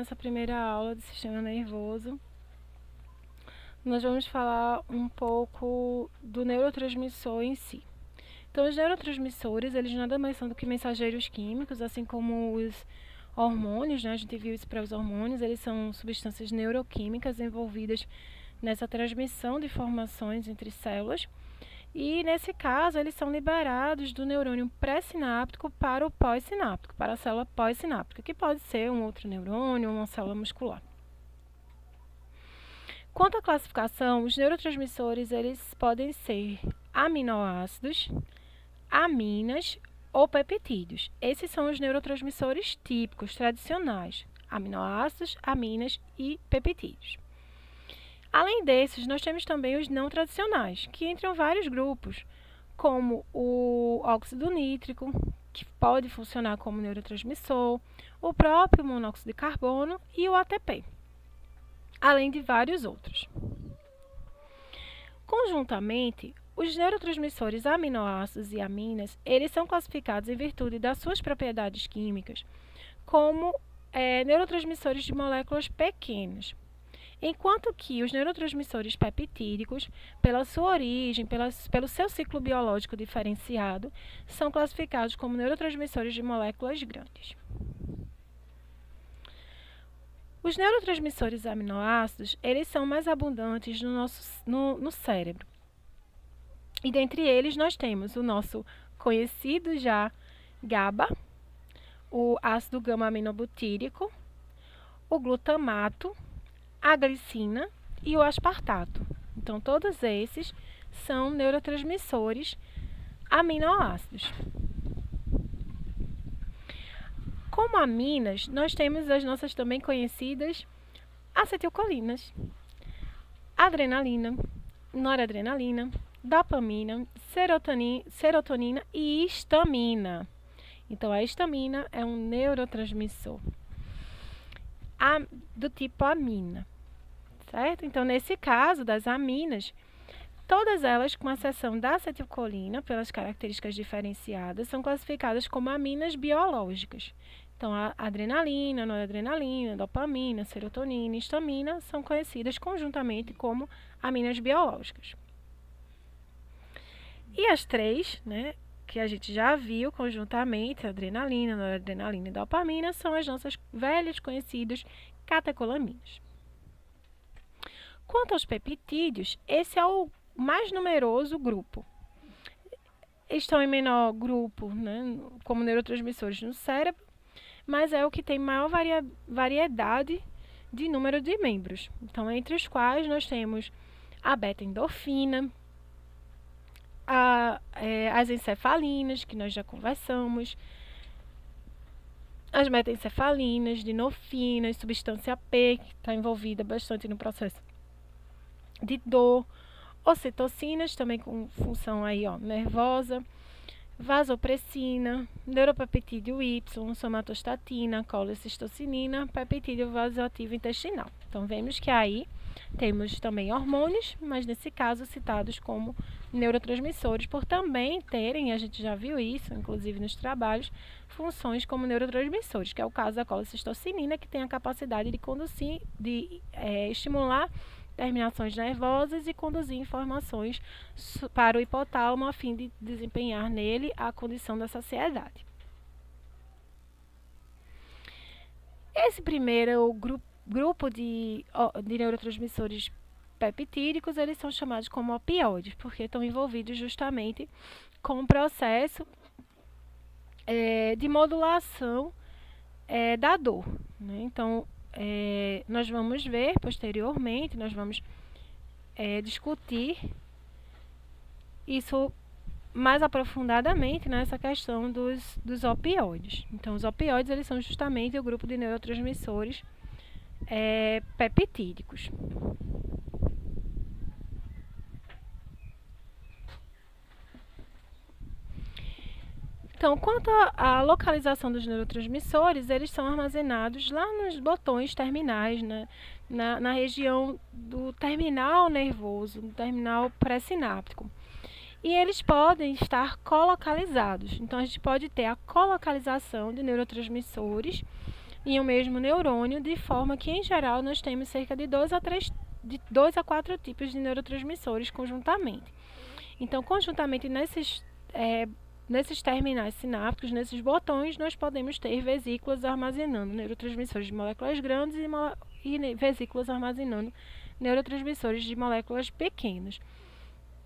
nessa primeira aula de sistema nervoso, nós vamos falar um pouco do neurotransmissor em si. Então, os neurotransmissores, eles nada mais são do que mensageiros químicos, assim como os hormônios, né? A gente viu isso para os hormônios, eles são substâncias neuroquímicas envolvidas nessa transmissão de informações entre células. E, nesse caso, eles são liberados do neurônio pré-sináptico para o pós-sináptico, para a célula pós-sináptica, que pode ser um outro neurônio ou uma célula muscular. Quanto à classificação, os neurotransmissores eles podem ser aminoácidos, aminas ou peptídeos. Esses são os neurotransmissores típicos, tradicionais, aminoácidos, aminas e peptídeos. Além desses, nós temos também os não tradicionais, que entram em vários grupos, como o óxido nítrico, que pode funcionar como neurotransmissor, o próprio monóxido de carbono e o ATP, além de vários outros. Conjuntamente, os neurotransmissores aminoácidos e aminas, eles são classificados em virtude das suas propriedades químicas como neurotransmissores de moléculas pequenas, enquanto que os neurotransmissores peptídicos, pela sua origem, pelo seu ciclo biológico diferenciado, são classificados como neurotransmissores de moléculas grandes. Os neurotransmissores aminoácidos, eles são mais abundantes no cérebro. E dentre eles nós temos o nosso conhecido já GABA, o ácido gama-aminobutírico, o glutamato, a glicina e o aspartato. Então, todos esses são neurotransmissores aminoácidos. Como aminas, nós temos as nossas também conhecidas acetilcolinas, adrenalina, noradrenalina, dopamina, serotonina e histamina. Então, a histamina é um neurotransmissor do tipo amina, certo? Então, nesse caso das aminas, todas elas, com exceção da acetilcolina, pelas características diferenciadas, são classificadas como aminas biológicas. Então, a adrenalina, noradrenalina, dopamina, serotonina e histamina são conhecidas conjuntamente como aminas biológicas. E as três, né, que a gente já viu conjuntamente, adrenalina, noradrenalina e dopamina, são as nossas velhas conhecidas catecolaminas. Quanto aos peptídeos, esse é o mais numeroso grupo. Estão em menor grupo, né, como neurotransmissores no cérebro, mas é o que tem maior variedade de número de membros. Então, entre os quais nós temos a beta-endorfina, as encefalinas, que nós já conversamos, as metaencefalinas, dinofinas, substância P, que está envolvida bastante no processo de dor, ocitocinas, também com função aí, nervosa, vasopressina, neuropeptídeo Y, somatostatina, colecistocinina, peptídeo vasoativo intestinal. Então, vemos que aí temos também hormônios, mas nesse caso citados como neurotransmissores, por também terem, a gente já viu isso, inclusive nos trabalhos, funções como neurotransmissores, que é o caso da colecistocinina, que tem a capacidade de conduzir, estimular terminações nervosas e conduzir informações para o hipotálamo a fim de desempenhar nele a condição da saciedade. Esse primeiro grupo de neurotransmissores peptídicos, eles são chamados como opioides, porque estão envolvidos justamente com o processo de modulação da dor, né? Então, nós vamos ver posteriormente, nós vamos discutir isso mais aprofundadamente nessa questão dos opioides. Então, os opioides eles são justamente o grupo de neurotransmissores peptídicos. Então, quanto à localização dos neurotransmissores, eles são armazenados lá nos botões terminais, né, na região do terminal nervoso, do terminal pré-sináptico. E eles podem estar colocalizados. Então, a gente pode ter a colocalização de neurotransmissores em um mesmo neurônio, de forma que, em geral, nós temos cerca de 2 a 4 tipos de neurotransmissores conjuntamente. Então, conjuntamente nesses terminais sinápticos, nesses botões, nós podemos ter vesículas armazenando neurotransmissores de moléculas grandes e vesículas armazenando neurotransmissores de moléculas pequenas,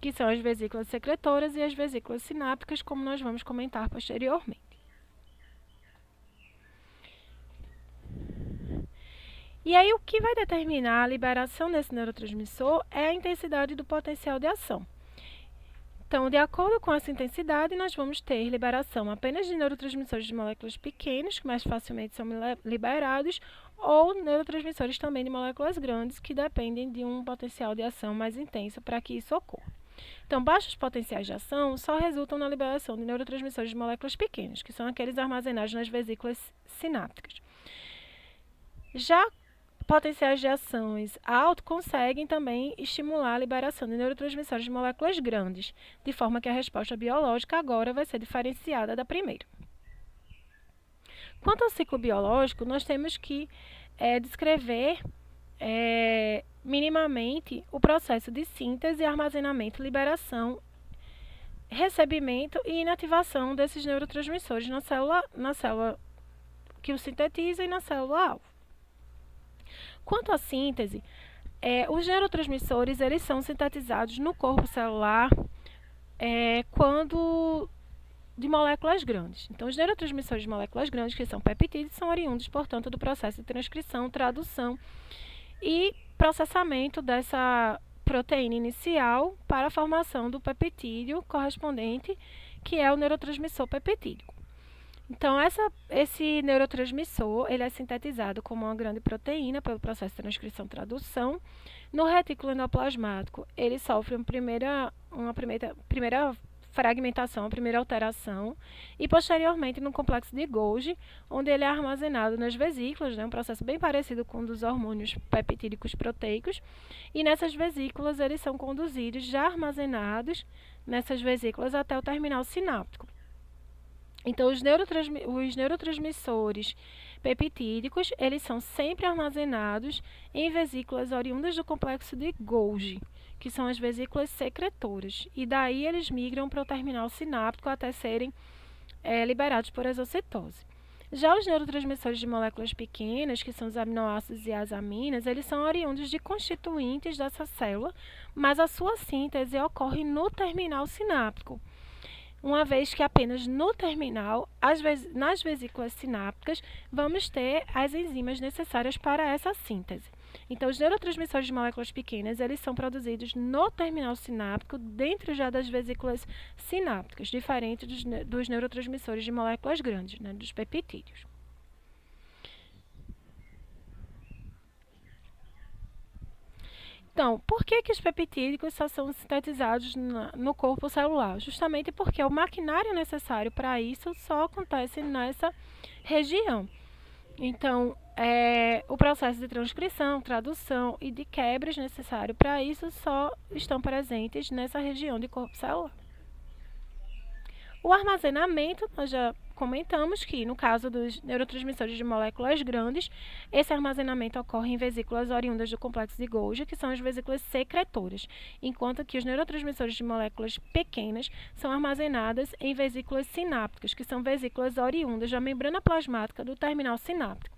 que são as vesículas secretoras e as vesículas sinápticas, como nós vamos comentar posteriormente. E aí, o que vai determinar a liberação desse neurotransmissor é a intensidade do potencial de ação. Então, de acordo com essa intensidade, nós vamos ter liberação apenas de neurotransmissores de moléculas pequenas, que mais facilmente são liberados, ou neurotransmissores também de moléculas grandes, que dependem de um potencial de ação mais intenso para que isso ocorra. Então, baixos potenciais de ação só resultam na liberação de neurotransmissores de moléculas pequenas, que são aqueles armazenados nas vesículas sinápticas. Já potenciais de ações altos conseguem também estimular a liberação de neurotransmissores de moléculas grandes, de forma que a resposta biológica agora vai ser diferenciada da primeira. Quanto ao ciclo biológico, nós temos que descrever minimamente o processo de síntese, armazenamento, liberação, recebimento e inativação desses neurotransmissores na célula que o sintetiza e na célula-alvo. Quanto à síntese, os neurotransmissores eles são sintetizados no corpo celular quando de moléculas grandes. Então, os neurotransmissores de moléculas grandes, que são peptídeos, são oriundos, portanto, do processo de transcrição, tradução e processamento dessa proteína inicial para a formação do peptídeo correspondente, que é o neurotransmissor peptídico. Então, esse neurotransmissor ele é sintetizado como uma grande proteína pelo processo de transcrição-tradução. No retículo endoplasmático, ele sofre uma primeira fragmentação, a primeira alteração, e posteriormente no complexo de Golgi, onde ele é armazenado nas vesículas, um processo bem parecido com o dos hormônios peptídicos proteicos, e nessas vesículas eles são conduzidos, já armazenados nessas vesículas até o terminal sináptico. Então, os neurotransmissores peptídicos, eles são sempre armazenados em vesículas oriundas do complexo de Golgi, que são as vesículas secretoras, e daí eles migram para o terminal sináptico até serem liberados por exocitose. Já os neurotransmissores de moléculas pequenas, que são os aminoácidos e as aminas, eles são oriundos de constituintes dessa célula, mas a sua síntese ocorre no terminal sináptico, uma vez que apenas no terminal, nas vesículas sinápticas, vamos ter as enzimas necessárias para essa síntese. Então, os neurotransmissores de moléculas pequenas, eles são produzidos no terminal sináptico, dentro já das vesículas sinápticas, diferente dos neurotransmissores de moléculas grandes, dos peptídeos. Então, por que os peptídicos só são sintetizados no corpo celular? Justamente porque o maquinário necessário para isso só acontece nessa região. Então, o processo de transcrição, tradução e de quebras necessário para isso só estão presentes nessa região de corpo celular. O armazenamento, nós já comentamos que, no caso dos neurotransmissores de moléculas grandes, esse armazenamento ocorre em vesículas oriundas do complexo de Golgi, que são as vesículas secretoras, enquanto que os neurotransmissores de moléculas pequenas são armazenadas em vesículas sinápticas, que são vesículas oriundas da membrana plasmática do terminal sináptico.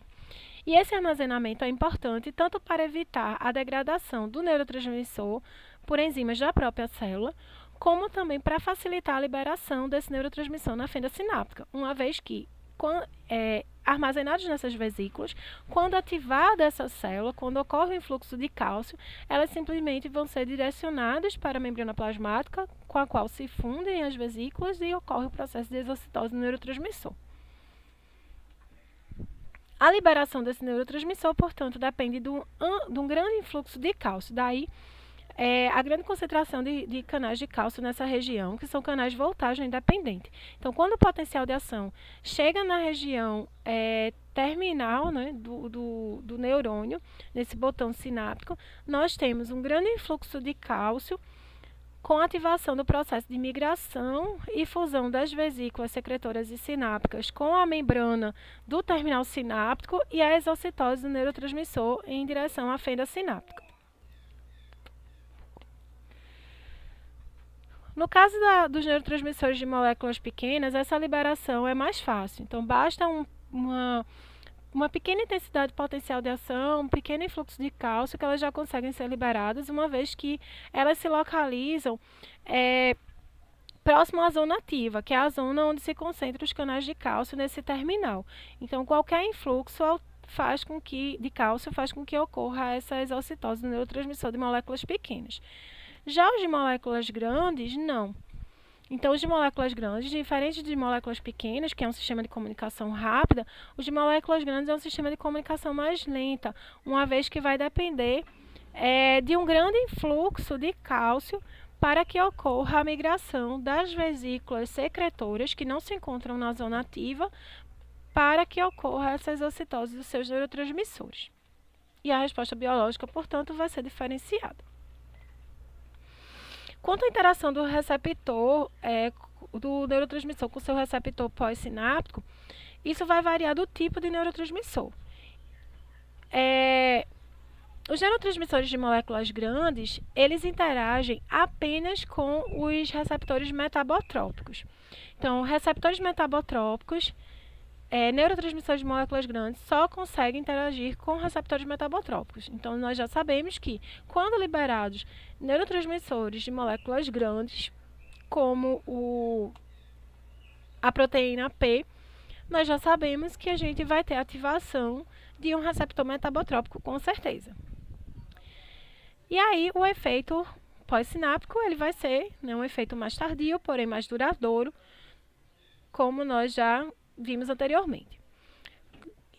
E esse armazenamento é importante tanto para evitar a degradação do neurotransmissor por enzimas da própria célula, como também para facilitar a liberação desse neurotransmissor na fenda sináptica, uma vez que, armazenados nessas vesículas, quando ativada essa célula, quando ocorre o influxo de cálcio, elas simplesmente vão ser direcionadas para a membrana plasmática, com a qual se fundem as vesículas e ocorre o processo de exocitose do neurotransmissor. A liberação desse neurotransmissor, portanto, depende de um grande influxo de cálcio, daí a grande concentração de canais de cálcio nessa região, que são canais de voltagem independente. Então, quando o potencial de ação chega na região terminal do neurônio, nesse botão sináptico, nós temos um grande influxo de cálcio com a ativação do processo de migração e fusão das vesículas secretoras e sinápticas com a membrana do terminal sináptico e a exocitose do neurotransmissor em direção à fenda sináptica. No caso dos neurotransmissores de moléculas pequenas, essa liberação é mais fácil. Então, basta uma pequena intensidade potencial de ação, um pequeno influxo de cálcio, que elas já conseguem ser liberadas, uma vez que elas se localizam próximo à zona ativa, que é a zona onde se concentram os canais de cálcio nesse terminal. Então, qualquer influxo de cálcio faz com que ocorra essa exocitose do neurotransmissor de moléculas pequenas. Já os de moléculas grandes, não. Então, os de moléculas grandes, diferente de moléculas pequenas, que é um sistema de comunicação rápida, os de moléculas grandes é um sistema de comunicação mais lenta, uma vez que vai depender de um grande influxo de cálcio para que ocorra a migração das vesículas secretoras, que não se encontram na zona ativa, para que ocorra essa exocitose dos seus neurotransmissores. E a resposta biológica, portanto, vai ser diferenciada. Quanto à interação do receptor, do neurotransmissor com o seu receptor pós-sináptico, isso vai variar do tipo de neurotransmissor. Os neurotransmissores de moléculas grandes, eles interagem apenas com os receptores metabotrópicos. Então, receptores metabotrópicos, neurotransmissores de moléculas grandes só conseguem interagir com receptores metabotrópicos. Então, nós já sabemos que, quando liberados neurotransmissores de moléculas grandes, como a proteína P, nós já sabemos que a gente vai ter ativação de um receptor metabotrópico, com certeza. E aí, o efeito pós-sináptico, ele vai ser um efeito mais tardio, porém mais duradouro, como nós já vimos anteriormente.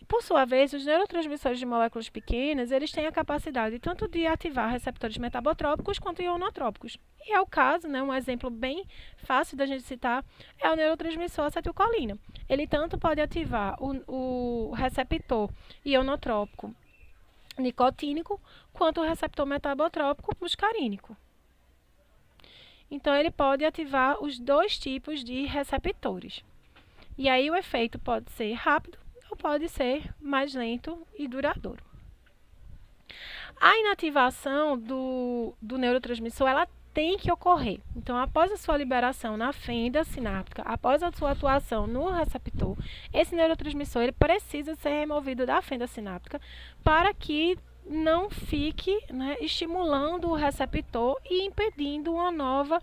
Por sua vez, os neurotransmissores de moléculas pequenas, eles têm a capacidade tanto de ativar receptores metabotrópicos quanto ionotrópicos. E é o caso, um exemplo bem fácil da gente citar, é o neurotransmissor acetilcolina. Ele tanto pode ativar o receptor ionotrópico nicotínico, quanto o receptor metabotrópico muscarínico. Então, ele pode ativar os dois tipos de receptores. E aí o efeito pode ser rápido ou pode ser mais lento e duradouro. A inativação do neurotransmissor, ela tem que ocorrer. Então, após a sua liberação na fenda sináptica, após a sua atuação no receptor, esse neurotransmissor ele precisa ser removido da fenda sináptica para que não fique estimulando o receptor e impedindo uma nova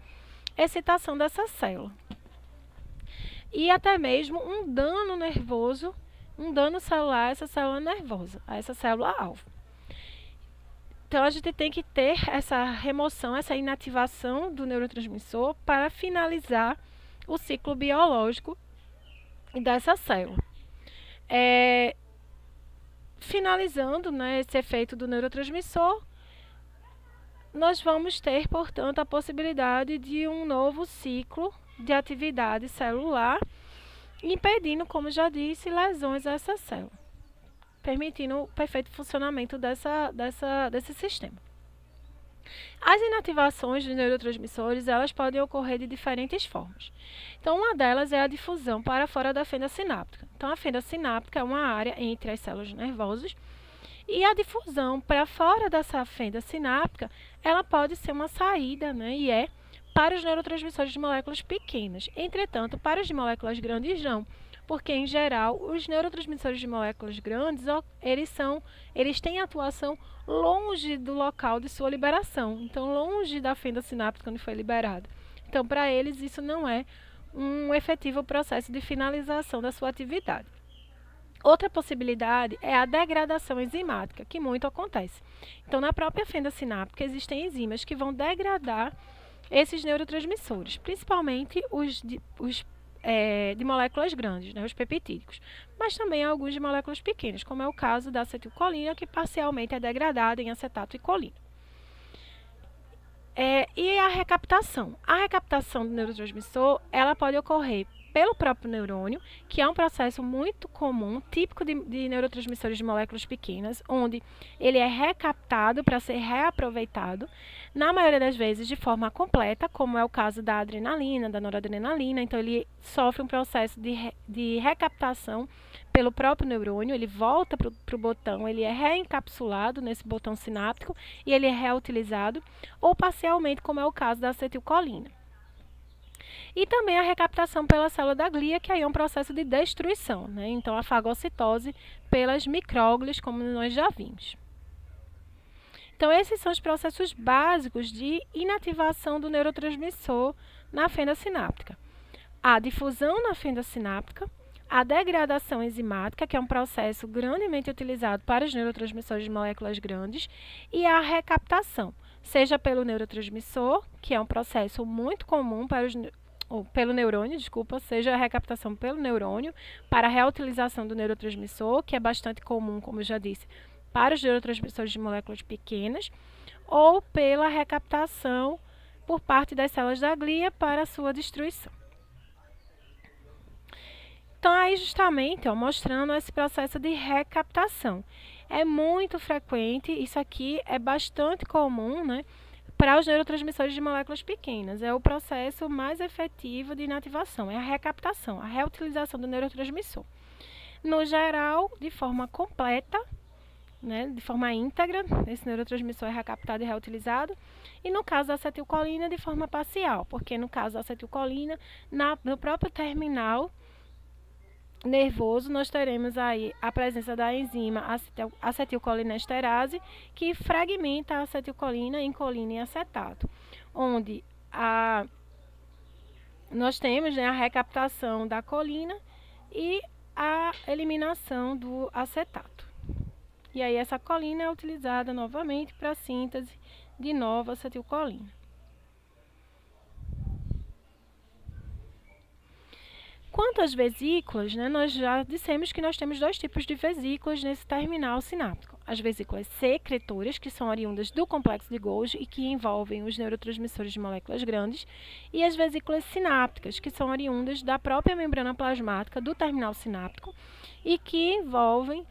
excitação dessa célula. E até mesmo um dano nervoso, um dano celular a essa célula nervosa, a essa célula-alvo. Então, a gente tem que ter essa remoção, essa inativação do neurotransmissor para finalizar o ciclo biológico dessa célula. Finalizando esse efeito do neurotransmissor, nós vamos ter, portanto, a possibilidade de um novo ciclo de atividade celular, impedindo, como já disse, lesões a essa célula, permitindo o perfeito funcionamento desse sistema. As inativações dos neurotransmissores, elas podem ocorrer de diferentes formas. Então, uma delas é a difusão para fora da fenda sináptica. Então, a fenda sináptica é uma área entre as células nervosas, e a difusão para fora dessa fenda sináptica, ela pode ser uma saída, para os neurotransmissores de moléculas pequenas. Entretanto, para os de moléculas grandes não, porque, em geral, os neurotransmissores de moléculas grandes, eles têm atuação longe do local de sua liberação, então longe da fenda sináptica onde foi liberado. Então, para eles, isso não é um efetivo processo de finalização da sua atividade. Outra possibilidade é a degradação enzimática, que muito acontece. Então, na própria fenda sináptica, existem enzimas que vão degradar esses neurotransmissores, principalmente os de moléculas grandes, os peptídicos, mas também alguns de moléculas pequenas, como é o caso da acetilcolina, que parcialmente é degradada em acetato e colina. E a recaptação. A recaptação do neurotransmissor, ela pode ocorrer pelo próprio neurônio, que é um processo muito comum, típico de neurotransmissores de moléculas pequenas, onde ele é recaptado para ser reaproveitado, na maioria das vezes de forma completa, como é o caso da adrenalina, da noradrenalina. Então, ele sofre um processo de recaptação pelo próprio neurônio, ele volta para o botão, ele é reencapsulado nesse botão sináptico e ele é reutilizado, ou parcialmente, como é o caso da acetilcolina. E também a recaptação pela célula da glia, que aí é um processo de destruição, né? Então, a fagocitose pelas micróglias, como nós já vimos. Então, esses são os processos básicos de inativação do neurotransmissor na fenda sináptica. A difusão na fenda sináptica, a degradação enzimática, que é um processo grandemente utilizado para os neurotransmissores de moléculas grandes, e a recaptação, seja pelo neurotransmissor, que é um processo muito comum para pelo neurônio, seja a recaptação pelo neurônio para a reutilização do neurotransmissor, que é bastante comum, como eu já disse, para os neurotransmissores de moléculas pequenas, ou pela recaptação por parte das células da glia para a sua destruição. Então, aí justamente, mostrando esse processo de recaptação. É muito frequente, isso aqui é bastante comum, né, para os neurotransmissores de moléculas pequenas. É o processo mais efetivo de inativação, é a recaptação, a reutilização do neurotransmissor. No geral, de forma completa, né, de forma íntegra, esse neurotransmissor é recaptado e reutilizado. E no caso da acetilcolina, de forma parcial, porque no caso da acetilcolina, no próprio terminal nervoso, nós teremos aí a presença da enzima acetilcolinesterase, que fragmenta a acetilcolina em colina e acetato, onde nós temos, né, a recaptação da colina e a eliminação do acetato. E aí essa colina é utilizada novamente para a síntese de nova acetilcolina. Quanto às vesículas, né, nós já dissemos que nós temos dois tipos de vesículas nesse terminal sináptico. As vesículas secretoras, que são oriundas do complexo de Golgi e que envolvem os neurotransmissores de moléculas grandes, e as vesículas sinápticas, que são oriundas da própria membrana plasmática do terminal sináptico e que envolvem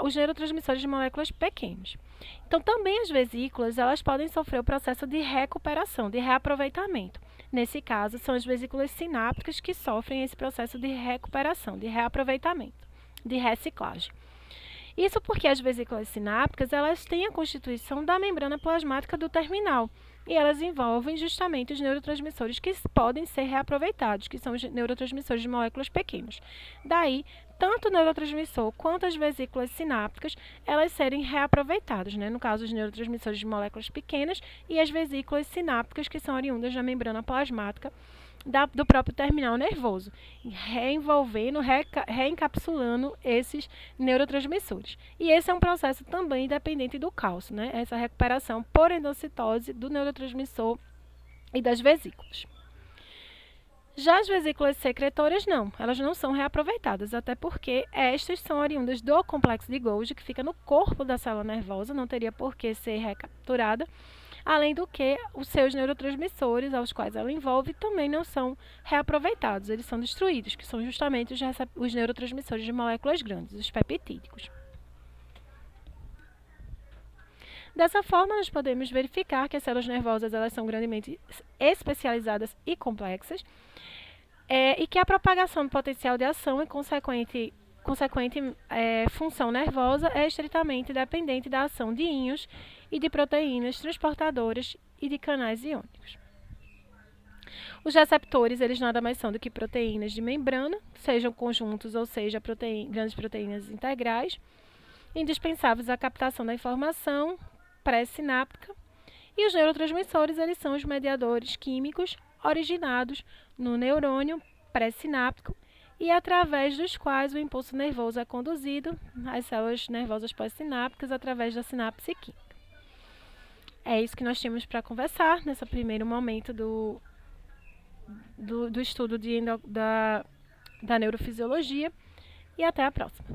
os neurotransmissores de moléculas pequenas. Então, também as vesículas, elas podem sofrer o processo de recuperação, de reaproveitamento. Nesse caso, são as vesículas sinápticas que sofrem esse processo de recuperação, de reaproveitamento, de reciclagem. Isso porque as vesículas sinápticas, elas têm a constituição da membrana plasmática do terminal, e elas envolvem justamente os neurotransmissores que podem ser reaproveitados, que são os neurotransmissores de moléculas pequenas. Daí, tanto o neurotransmissor quanto as vesículas sinápticas, elas serem reaproveitadas, né? No caso, os neurotransmissores de moléculas pequenas e as vesículas sinápticas, que são oriundas da membrana plasmática do próprio terminal nervoso, reenvolvendo, reencapsulando esses neurotransmissores. E esse é um processo também dependente do cálcio, né? Essa recuperação por endocitose do neurotransmissor e das vesículas. Já as vesículas secretoras, não, elas não são reaproveitadas, até porque estas são oriundas do complexo de Golgi, que fica no corpo da célula nervosa, não teria por que ser recapturada, além do que os seus neurotransmissores, aos quais ela envolve, também não são reaproveitados, eles são destruídos, que são justamente os neurotransmissores de moléculas grandes, os peptídicos. Dessa forma, nós podemos verificar que as células nervosas elas são grandemente especializadas e complexas, e que a propagação do potencial de ação e consequente função nervosa é estritamente dependente da ação de íons e de proteínas transportadoras e de canais iônicos. Os receptores, eles nada mais são do que proteínas de membrana, sejam conjuntos ou seja grandes proteínas integrais, indispensáveis à captação da informação pré-sináptica. E os neurotransmissores, eles são os mediadores químicos originados no neurônio pré-sináptico e através dos quais o impulso nervoso é conduzido às células nervosas pós-sinápticas através da sinapse química. É isso que nós tínhamos para conversar nesse primeiro momento do estudo da neurofisiologia, e até a próxima.